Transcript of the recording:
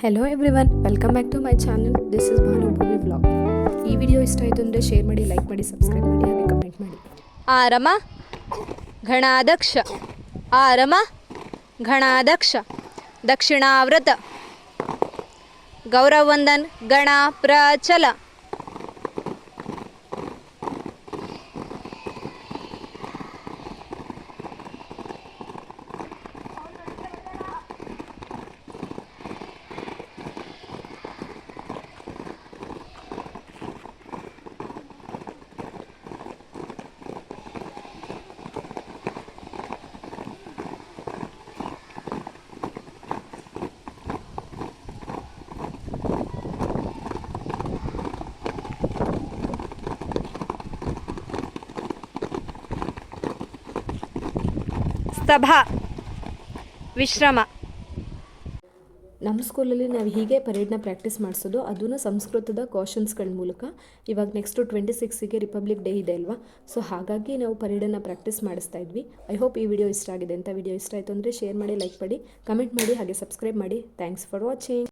Hello everyone, welcome back to my channel. This is Bhanu Bhuvi vlog. ಈ video ಇಷ್ಟ ಆಯಿತು ಅಂದರೆ ಶೇರ್ ಮಾಡಿ, ಲೈಕ್ ಮಾಡಿ, ಸಬ್ಸ್ಕ್ರೈಬ್ ಮಾಡಿ, ಹಾಗೆ ಕಮೆಂಟ್ ಮಾಡಿ. ಆರಮ ಘಣಾದಕ್ಷ ಆರಮ ಘಣಾದಕ್ಷ ದಕ್ಷಿಣಾವ್ರತ ಗೌರವಂದನ್ ಗಣ ಪ್ರಚಲ ಸಭಾ ವಿಶ್ರಮ. ನಮ್ಮ ಸ್ಕೂಲಲ್ಲಿ ನಾವು ಹೀಗೆ ಪರೇಡ್ನ ಪ್ರಾಕ್ಟೀಸ್ ಮಾಡಿಸೋದು, ಅದನ್ನು ಸಂಸ್ಕೃತದ ಕ್ವಶನ್ಸ್ಗಳ ಮೂಲಕ. ಇವಾಗ ನೆಕ್ಸ್ಟು 26ಗೆ ರಿಪಬ್ಲಿಕ್ ಡೇ ಇದೆ ಅಲ್ವಾ, ಸೊ ಹಾಗಾಗಿ ನಾವು ಪರೇಡನ್ನು ಪ್ರಾಕ್ಟೀಸ್ ಮಾಡಿಸ್ತಾ ಇದ್ವಿ. ಐ ಹೋಪ್ ಈ ವಿಡಿಯೋ ಇಷ್ಟ ಆಗಿದೆ ಅಂತ. ವಿಡಿಯೋ ಇಷ್ಟ ಆಯಿತು ಅಂದರೆ ಶೇರ್ ಮಾಡಿ, ಲೈಕ್ ಮಾಡಿ, ಕಮೆಂಟ್ ಮಾಡಿ, ಹಾಗೆ ಸಬ್ಸ್ಕ್ರೈಬ್ ಮಾಡಿ. Thanks for watching.